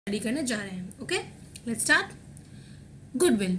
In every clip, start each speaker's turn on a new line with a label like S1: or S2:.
S1: Study करने जा रहे हैं. Okay, let's start. Goodwill.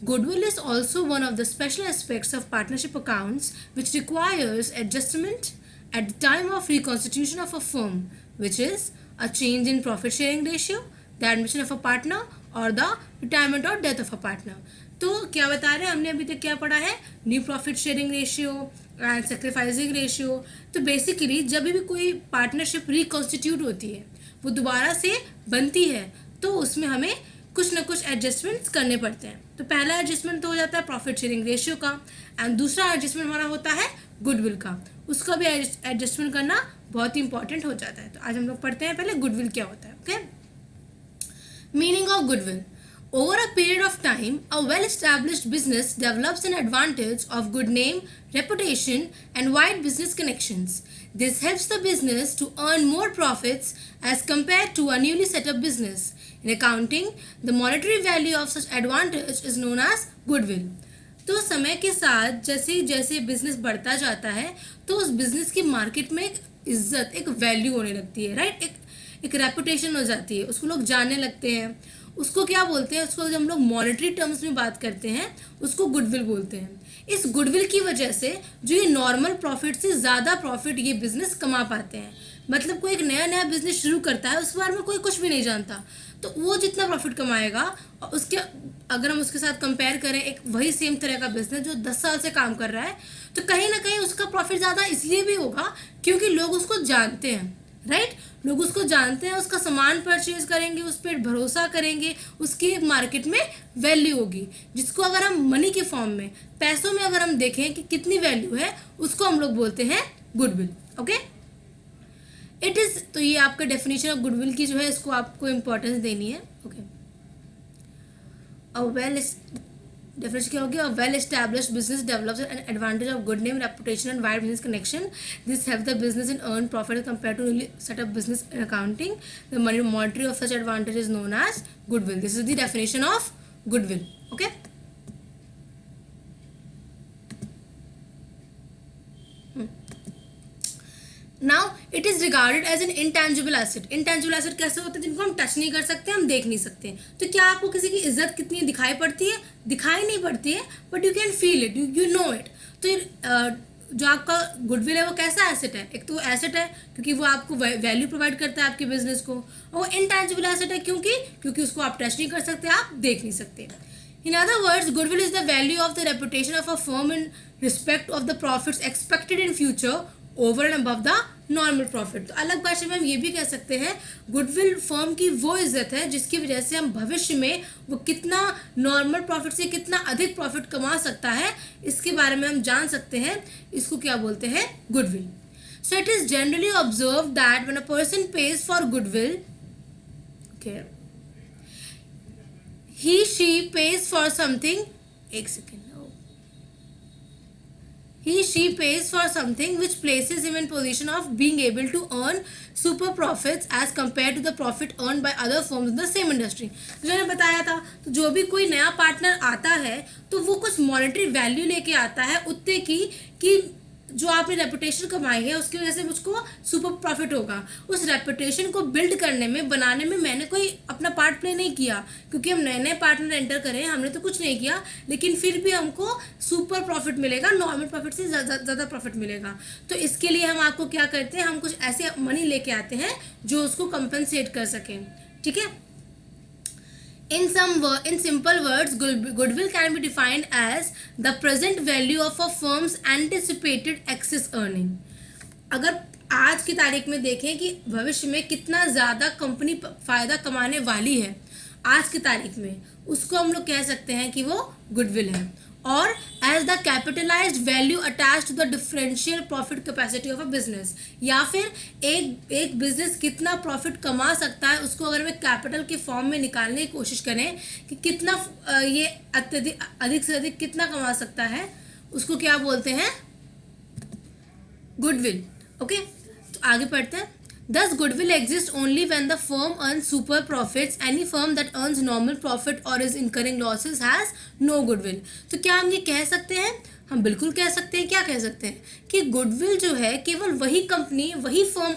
S1: Goodwill is also one of the special aspects of partnership accounts which requires adjustment at the time of reconstitution of a firm, which is a change in profit sharing ratio, the admission of a partner or the retirement or death of a partner. तो क्या बता रहे हैं, हमने अभी तक क्या पढ़ा है, new profit sharing ratio and sacrificing ratio. तो बेसिकली जब भी कोई पार्टनरशिप रिकॉन्स्टिट्यूट होती है, वो दोबारा से बनती है, तो उसमें हमें कुछ ना कुछ एडजस्टमेंट्स करने पड़ते हैं. तो पहला एडजस्टमेंट तो हो जाता है प्रॉफिट शेयरिंग रेशियो का, एंड दूसरा एडजस्टमेंट हमारा होता है गुडविल का. उसका भी एडजस्टमेंट करना बहुत ही इंपॉर्टेंट हो जाता है. तो आज हम लोग पढ़ते हैं पहले गुडविल क्या होता है. Okay, meaning of goodwill. Over a period of time, a well-established business develops an advantage of good name, reputation, and wide business connections. This helps the business to earn more profits as compared to a newly set up business. In accounting, the monetary value of such advantage is known as goodwill. तो समय के साथ जैसे जैसे business बढ़ता जाता है, तो उस बिजनेस की मार्केट में एक इज्जत, एक वैल्यू होने लगती है, राइट. एक रेपुटेशन हो जाती है, उसको लोग जानने लगते हैं. उसको क्या बोलते हैं, उसको जब हम लोग मॉनेटरी टर्म्स में बात करते हैं, उसको गुडविल बोलते हैं. इस गुडविल की वजह से जो ये नॉर्मल प्रॉफिट से ज़्यादा प्रॉफिट ये बिजनेस कमा पाते हैं. मतलब कोई एक नया बिजनेस शुरू करता है, उस बारे में कोई कुछ भी नहीं जानता, तो वो जितना प्रॉफिट कमाएगा, उसके अगर हम उसके साथ कंपेयर करें एक वही सेम तरह का बिजनेस जो 10 साल से काम कर रहा है, तो कहीं ना कहीं उसका प्रॉफिट ज़्यादा इसलिए भी होगा क्योंकि लोग उसको जानते हैं, राइट. लोग उसको जानते हैं, उसका सामान परचेज करेंगे, उस पर भरोसा करेंगे, उसकी एक मार्केट में वैल्यू होगी, जिसको अगर हम मनी के फॉर्म में, पैसों में अगर हम देखें कि कितनी वैल्यू है, उसको हम लोग बोलते हैं गुडविल. Okay, it is. तो ये आपका डेफिनेशन ऑफ गुडविल की जो है, इसको आपको इंपॉर्टेंस देनी है. ओके, डेफिनेशन क्या होगी, well established business develops an advantage of good name, reputation and wide business connection. This help the business in earn profit compare to setup business in accounting. The monetary of such advantage is known as goodwill. This is the definition of goodwill. Okay, now it is regarded as an intangible asset. Intangible asset कैसे होते हैं, जिनको हम touch नहीं कर सकते, हम देख नहीं सकते. तो क्या आपको किसी की इज्जत कितनी दिखाई पड़ती है, दिखाई नहीं पड़ती है, but you can feel it, you know it. तो जो आपका गुडविल है वो कैसा एसेट है, एक तो एसेट है क्योंकि वो आपको वैल्यू प्रोवाइड करता है आपके बिजनेस को, और वो इंटेंजिबल एसेट है क्योंकि उसको आप टच नहीं कर सकते, आप देख नहीं सकते. In other words, goodwill is the value of the reputation of a firm in respect of the profits expected in future over and above the normal profit. तो अलग भाषा में हम ये भी कह सकते हैं, गुडविल फर्म की वो इज्जत है जिसकी वजह से हम भविष्य में वो कितना नॉर्मल प्रॉफिट से कितना अधिक प्रॉफिट कमा सकता है, इसके बारे में हम जान सकते हैं. इसको क्या बोलते हैं, goodwill. So it is generally observe that when a person page for goodwill, okay, he she pays for something, एक second, he she pays for something which places him in position of being able to earn super profits as compared to the profit earned by other firms in the same industry. जो मैंने बताया था, तो जो भी कोई नया partner आता है, तो वो कुछ मॉनेटरी वैल्यू लेके आता है उतने की कि जो आपने रेपुटेशन कमाई है उसकी वजह से मुझको सुपर प्रॉफिट होगा. उस रेपुटेशन को बिल्ड करने में, बनाने में मैंने कोई अपना पार्ट प्ले नहीं किया, क्योंकि हम नए नए पार्टनर एंटर करें, हमने तो कुछ नहीं किया, लेकिन फिर भी हमको सुपर प्रॉफिट मिलेगा, नॉर्मल प्रॉफिट से ज़्यादा प्रॉफिट मिलेगा. तो इसके लिए हम आपको क्या करते हैं, हम कुछ ऐसे मनी लेके आते हैं जो उसको कंपनसेट कर सकें. ठीक है. In simple words, goodwill can be defined as the present value of a firm's anticipated excess earning. अगर आज की तारीख में देखें कि भविष्य में कितना ज़्यादा कंपनी फ़ायदा कमाने वाली है आज की तारीख में, उसको हम लोग कह सकते हैं कि वो गुडविल है. और as the capitalised value attach to the differential profit capacity of a business, या फिर एक बिजनेस कितना प्रॉफिट कमा सकता है उसको अगर हम कैपिटल के फॉर्म में निकालने की कोशिश करें कि कितना ये अधिक से अधिक कितना कमा सकता है, उसको क्या बोलते हैं, गुडविल. ओके, तो आगे पढ़ते हैं. Thus, goodwill exists only when the firm earns super profits. Any firm that earns normal profit or is incurring losses has no goodwill. तो क्या हम ये कह सकते हैं, हम बिल्कुल कह सकते हैं. क्या कह सकते हैं कि गुडविल जो है केवल वही कंपनी, वही फर्म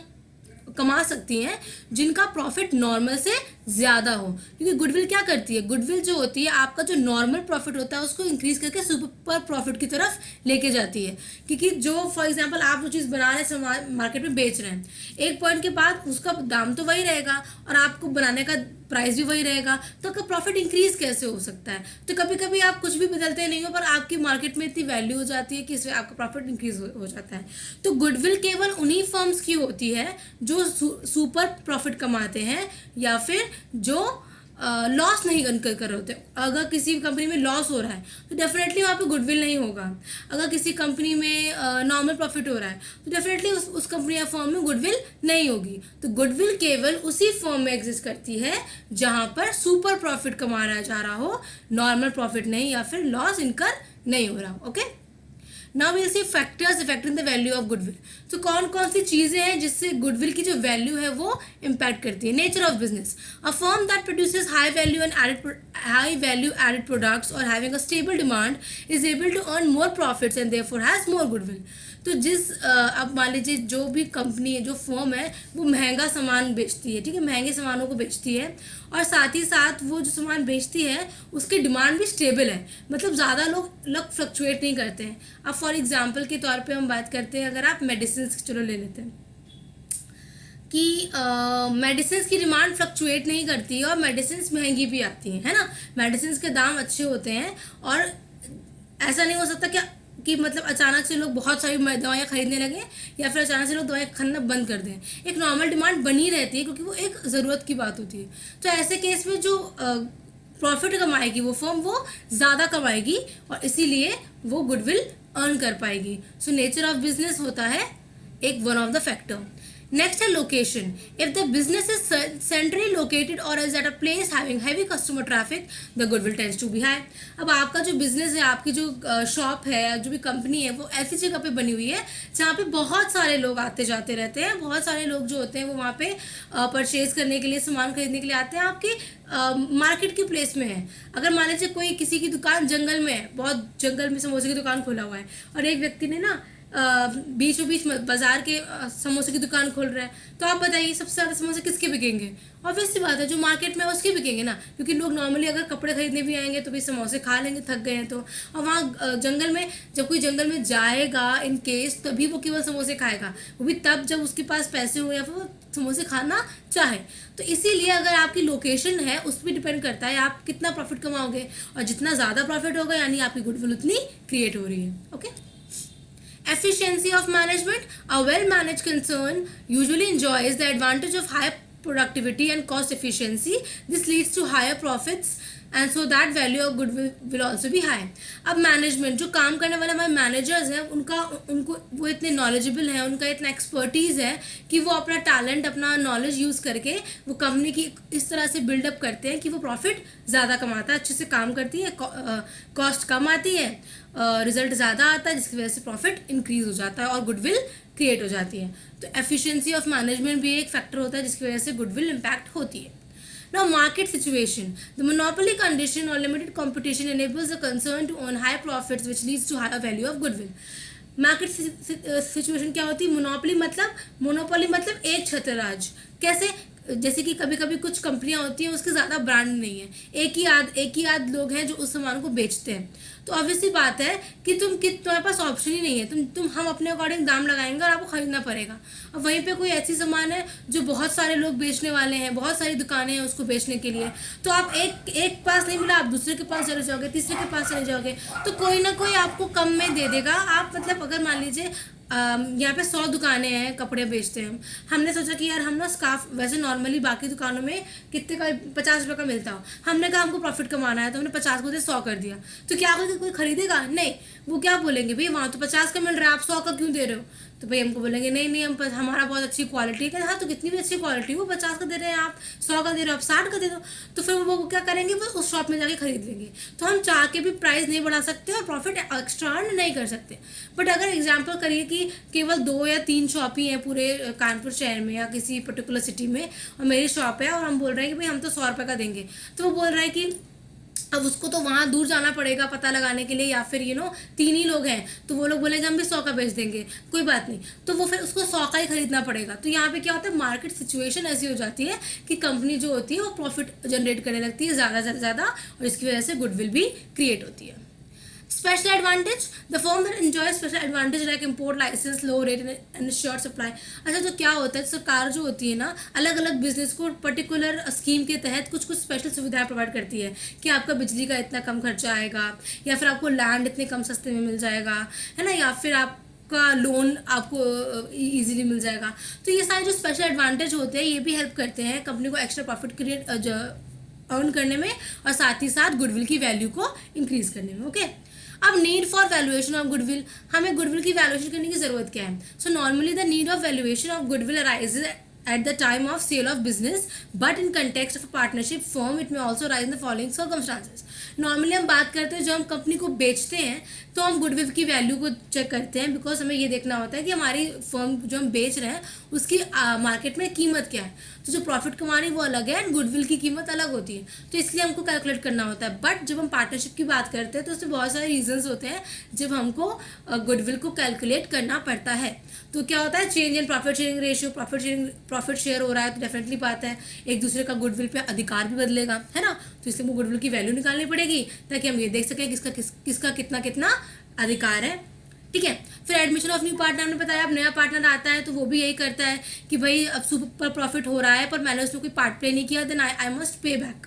S1: कमा सकती हैं जिनका प्रॉफिट नॉर्मल से ज़्यादा हो, क्योंकि गुडविल क्या करती है, गुडविल जो होती है आपका जो नॉर्मल प्रॉफिट होता है उसको इंक्रीज करके सुपर प्रॉफिट की तरफ लेके जाती है। क्योंकि जो फॉर एग्जांपल आप जो चीज़ बना रहे हैं मार्केट में बेच रहे हैं, एक पॉइंट के बाद उसका दाम तो वही रहेगा और आपको बनाने का प्राइस भी वही रहेगा, तो आपका प्रॉफिट इंक्रीज कैसे हो सकता है। तो कभी कभी आप कुछ भी बदलते नहीं हो पर आपकी मार्केट में इतनी वैल्यू हो जाती है कि इससे आपका प्रॉफिट इंक्रीज हो जाता है। तो गुडविल केवल उन्हीं फर्म्स की होती है जो सुपर प्रॉफिट कमाते हैं या फिर जो लॉस नहीं कर रहे होते। अगर किसी कंपनी में लॉस हो रहा है तो डेफिनेटली वहाँ पे गुडविल नहीं होगा। अगर किसी कंपनी में नॉर्मल प्रॉफिट हो रहा है तो डेफिनेटली उस कंपनी या फर्म में गुडविल नहीं होगी। तो गुडविल केवल उसी फर्म में एग्जिस्ट करती है जहाँ पर सुपर प्रॉफिट कमाया जा रहा हो, नॉर्मल प्रॉफिट नहीं या फिर लॉस इनकर नहीं हो रहा। Okay, now will see factors affecting the value of goodwill. तो कौन कौन सी चीज़ें हैं जिससे गुडविल की जो वैल्यू है वो इम्पैक्ट करती है। Nature of business, a firm that produces high value added products और having a stable demand is able to earn more profits and therefore has more goodwill. तो अब मान लीजिए जो भी कंपनी है, जो फर्म है, वो महंगा सामान बेचती है, ठीक है, महंगे सामानों को बेचती है और साथ ही साथ वो जो सामान बेचती है उसकी डिमांड भी स्टेबल है, मतलब ज़्यादा लोग फ्लक्चुएट नहीं करते हैं। अब फॉर एग्जांपल के तौर पे हम बात करते हैं, अगर आप मेडिसिन चलो ले लेते हैं कि मेडिसिन की डिमांड फ्लक्चुएट नहीं करती है और मेडिसिन महंगी भी आती है ना, मेडिसिन के दाम अच्छे होते हैं और ऐसा नहीं हो सकता कि मतलब अचानक से लोग बहुत सारी दवाइयाँ खरीदने लगे या फिर अचानक से लोग दवाइयाँ खरीदना बंद कर दें। एक नॉर्मल डिमांड बनी रहती है क्योंकि वो एक ज़रूरत की बात होती है। तो ऐसे केस में जो प्रॉफिट कमाएगी वो फर्म वो ज़्यादा कमाएगी और इसीलिए वो गुडविल अर्न कर पाएगी। सो नेचर ऑफ बिजनेस होता है एक one of the factor. Next है location. If the business is centrally located और is at a place having heavy customer traffic the goodwill tends to be high. अब आपका जो बिजनेस है, आपकी जो शॉप है, जो भी कंपनी है, वो ऐसी जगह पे बनी हुई है जहाँ पे बहुत सारे लोग आते जाते रहते हैं, बहुत सारे लोग जो होते हैं वो वहाँ पे परचेज करने के लिए, सामान खरीदने के लिए आते हैं, आपकी मार्केट की प्लेस में है। अगर मान लीजिए कोई किसी की दुकान जंगल में है, बहुत जंगल में समोसे की दुकान खोला हुआ है और एक व्यक्ति ने ना बीचों बीच बाजार के समोसे की दुकान खोल रहा है, तो आप बताइए सबसे ज़्यादा समोसे किसके बिकेंगे। ऑब्वियस सी बात है जो मार्केट में उसके बिकेंगे ना, क्योंकि लोग नॉर्मली अगर कपड़े खरीदने भी आएंगे तो भी समोसे खा लेंगे, थक गए हैं तो। और वहाँ जंगल में जब कोई जंगल में जाएगा इन केस, तभी वो केवल समोसे खाएगा, वो भी तब जब उसके पास पैसे हो या फिर वो समोसे खाना चाहे। तो इसीलिए अगर आपकी लोकेशन है उस पर डिपेंड करता है आप कितना प्रॉफिट कमाओगे, और जितना ज़्यादा प्रॉफिट होगा यानी आपकी गुडविल उतनी क्रिएट हो रही है। Okay, efficiency of management. A well-managed concern usually enjoys the advantage of higher productivity and cost efficiency. This leads to higher profits and so that value of goodwill will also be high. अब management, जो काम करने वाले हमारे managers हैं, उनको वो इतने नॉलेजेबल हैं, उनका इतना एक्सपर्टीज़ है कि वो अपना टैलेंट, अपना नॉलेज यूज़ करके वो कंपनी की इस तरह से बिल्डअप करते हैं कि वो प्रॉफिट ज़्यादा कमाता है, अच्छे से काम करती है, कॉस्ट कम आती है, रिजल्ट ज़्यादा आता है, जिसकी वजह से प्रॉफिट इंक्रीज हो जाता है और गुडविल क्रिएट हो जाती है। तो एफिशिएंसी ऑफ मैनेजमेंट भी एक फैक्टर होता है जिसकी वजह से गुडविल इम्पैक्ट होती है। Now, market situation. The monopoly condition or limited competition enables the concern to earn high profits, which leads to higher value of goodwill. Market situation क्या होती है? मोनोपोली मतलब एक छत्रराज। कैसे? जैसे कि कभी कभी कुछ कंपनियां होती हैं उसके ज़्यादा ब्रांड नहीं है, एक ही आध लोग हैं जो उस सामान को बेचते हैं। तो ऑब्वियसली बात है कि तुम्हारे पास ऑप्शन ही नहीं है, हम अपने अकॉर्डिंग दाम लगाएंगे और आपको खरीदना पड़ेगा। अब वहीं पे कोई ऐसी सामान है जो बहुत सारे लोग बेचने वाले हैं, बहुत सारी दुकानें हैं उसको बेचने के लिए, तो आप एक पास नहीं मिला, आप दूसरे के पास चले जाओगे, तीसरे के पास चले जाओगे, तो कोई ना कोई आपको कम में दे देगा। आप मतलब अगर मान लीजिए यहाँ पे 100 दुकानें हैं, कपड़े बेचते हैं, हमने सोचा कि यार हम ना स्कार्फ, वैसे नॉर्मली बाकी दुकानों में कितने का 50 रुपये का मिलता हो, हमने कहा हमको प्रॉफिट कमाना है तो हमने 50 को 100 कर दिया, तो क्या कोई खरीदेगा? नहीं, वो क्या बोलेंगे, भाई वहाँ तो 50 का मिल रहा है, आप 100 का क्यों दे रहे हो? तो भाई हमको बोलेंगे नहीं हमारा बहुत अच्छी क्वालिटी है। हाँ, तो कितनी भी अच्छी क्वालिटी वो 50 का दे रहे हैं, आप 100 का दे रहे हो, आप 60 का दे दो। तो फिर वो क्या करेंगे, वो उस शॉप में जाके खरीद लेंगे। तो हम चाह के भी प्राइस नहीं बढ़ा सकते और प्रॉफिट एक्स्ट्रा अर्न नहीं कर सकते। बट अगर एग्जाम्पल करिए कि केवल 2 या 3 शॉप ही हैं पूरे कानपुर शहर में या किसी पर्टिकुलर सिटी में, और मेरी शॉप है और हम बोल रहे हैं कि भाई हम तो 100 रुपये का देंगे, तो वो बोल रहा है कि अब उसको तो वहाँ दूर जाना पड़ेगा पता लगाने के लिए, या फिर तीन ही लोग हैं तो वो लोग बोलेंगे हम भी 100 का बेच देंगे, कोई बात नहीं, तो वो फिर उसको 100 का ही खरीदना पड़ेगा। तो यहाँ पे क्या होता है, मार्केट सिचुएशन ऐसी हो जाती है कि कंपनी जो होती है वो प्रॉफिट जनरेट करने लगती है ज़्यादा से ज़्यादा, और इसकी वजह से गुडविल भी क्रिएट होती है। Special advantage, the firm that enjoys special advantage like import license, low rate and assured supply। अच्छा, तो क्या होता है, सरकार जो होती है ना, अलग अलग बिजनेस को पर्टिकुलर स्कीम के तहत कुछ कुछ स्पेशल सुविधाएं प्रोवाइड करती है कि आपका बिजली का इतना कम खर्चा आएगा, या फिर आपको लैंड इतने कम सस्ते में मिल जाएगा, है ना, या फिर आप का लोन आपको इजीली मिल जाएगा। तो ये सारे जो स्पेशल एडवांटेज होते हैं ये भी हेल्प करते हैं कंपनी को एक्स्ट्रा प्रॉफिट क्रिएट अर्न करने में, और साथ ही साथ गुडविल की वैल्यू को इंक्रीज करने में। ओके, अब need for valuation of goodwill, हमें गुडविल की वैल्यूएशन करने की जरूरत क्या है। So normally the need of valuation of goodwill arises at the time of sale of business, but in context of a partnership firm it may also arise in the following circumstances। Normally हम बात करते हैं जब हम company को बेचते हैं तो हम गुडविल की वैल्यू को चेक करते हैं, बिकॉज हमें ये देखना होता है कि हमारी फर्म जो हम बेच रहे हैं उसकी मार्केट में कीमत क्या है। तो जो प्रॉफिट कमा रही है वो अलग है एंड गुडविल की कीमत अलग होती है, तो इसलिए हमको कैलकुलेट करना होता है। बट जब हम पार्टनरशिप की बात करते हैं तो उसमें बहुत सारे रीजंस होते हैं जब हमको गुडविल को कैलकुलेट करना पड़ता है। तो क्या होता है, change in profit sharing ratio, profit share हो रहा है तो डेफिनेटली बात है एक दूसरे का गुडविल पे अधिकार भी बदलेगा, है ना, तो इसलिए वो गुडविल की वैल्यू निकालनी पड़ेगी ताकि हम ये देख सकें किसका कितना कितना अधिकार है। ठीक है, फिर एडमिशन ऑफ न्यू पार्टनर, हमने बताया अब नया पार्टनर आता है तो वो भी यही करता है कि भाई अब सुपर प्रॉफिट हो रहा है पर मैंने उसमें कोई पार्ट प्ले नहीं किया, then I must pay back.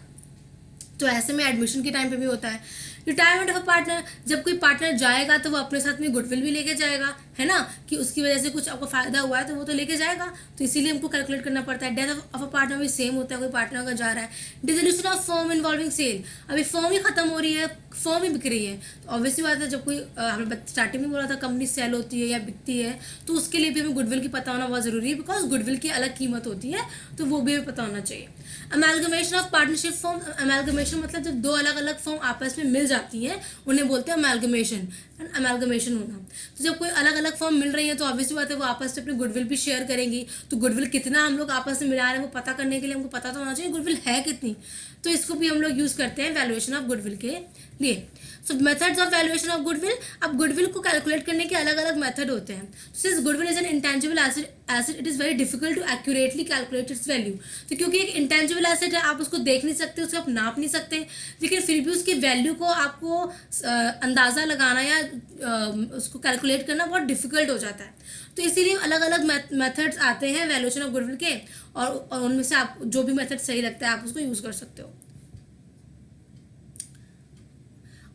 S1: तो ऐसे में एडमिशन के टाइम पे भी होता है। रिटायरमेंट ऑफ अ पार्टनर, जब कोई पार्टनर जाएगा तो वो अपने साथ में गुडविल भी लेके जाएगा, है ना, कि उसकी वजह से कुछ आपको फायदा हुआ है तो वो तो लेके जाएगा, तो इसीलिए हमको कैलकुलेट करना पड़ता है। डेथ ऑफ अ पार्टनर भी सेम होता है, कोई पार्टनर अगर जा रहा है। Dissolution of firm involving sale, अभी फर्म ही खत्म हो रही है, फर्म ही बिक रही है, तो ऑब्वियसली बात है जब कोई हमने स्टार्टिंग में बोला था कंपनी सेल होती है या बिकती है तो उसके लिए भी हमें गुडविल की पता होना बहुत ज़रूरी है, बिकॉज गुडविल की अलग कीमत होती है तो वो भी हमें पता होना चाहिए। Amalgamation of partnership firm, amalgamation मतलब जब दो अलग अलग फर्म आपस में मिल जाती हैं उन्हें बोलते हैं अमेलगमेशन, अमेलगमेशन होना। तो जब कोई अलग अलग फर्म मिल रही है तो ऑब्वियसली बात है वो आपस में अपनी गुडविल भी शेयर करेंगी, तो गुडविल कितना हम लोग आपस में मिला रहे हैं वो पता करने के लिए हमको पता तो होना चाहिए गुडविल है कितनी, तो इसको भी हम लोग यूज़ करते हैं वैल्यूएशन ऑफ गुडविल के लिए। So methods of valuation of goodwill, अब गुडविल को कैलकुलेट करने के अलग अलग मेथड होते हैं। Since goodwill is an intangible asset it is very difficult to accurately calculate its value. तो क्योंकि एक इंटेंजिबल एसेट है आप उसको देख नहीं सकते, उसको आप नाप नहीं सकते, लेकिन फिर भी उसकी वैल्यू को आपको अंदाज़ा लगाना या उसको कैलकुलेट करना बहुत डिफिकल्ट हो जाता है। तो इसीलिए अलग अलग मेथड्स आते हैं वैल्यूएशन ऑफ गुडविल के, और उनमें से आप जो भी मेथड सही लगता है आप उसको यूज़ कर सकते हो।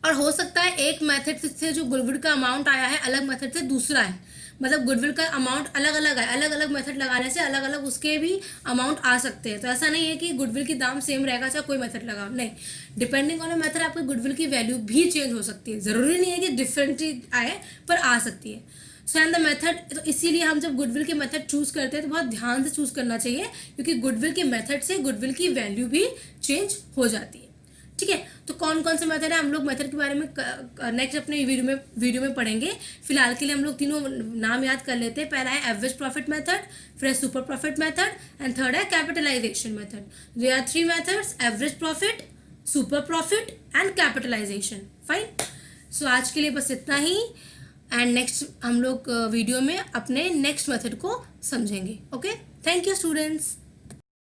S1: और हो सकता है एक मेथड से जो गुडविल का अमाउंट आया है अलग मेथड से दूसरा है, मतलब गुडविल का अमाउंट अलग अलग है, अलग अलग मेथड लगाने से अलग अलग उसके भी अमाउंट आ सकते हैं। तो ऐसा नहीं है कि गुडविल की दाम सेम रहेगा चाहे कोई मेथड लगाओ, नहीं, डिपेंडिंग ऑन मेथड आपकी गुडविल की वैल्यू भी चेंज हो सकती है, ज़रूरी नहीं है कि डिफरेंटली आए पर आ सकती है। सो एंड द मेथड, तो इसीलिए हम जब गुडविल के मेथड चूज़ करते हैं तो बहुत ध्यान से चूज़ करना चाहिए क्योंकि गुडविल के मेथड से गुडविल की वैल्यू भी चेंज हो जाती है। ठीक है, तो कौन कौन से मेथड है हम लोग मेथड के बारे में नेक्स्ट अपने वीडियो में पढ़ेंगे। फिलहाल के लिए हम लोग तीनों नाम याद कर लेते हैं। पहला है एवरेज प्रॉफिट मेथड, फिर है super profit method and third है capitalisation method. There are 3 methods, average profit, super profit and capitalisation. Fine, so आज के लिए बस इतना ही एंड नेक्स्ट हम लोग वीडियो में अपने नेक्स्ट मेथड को समझेंगे। Okay, thank you students.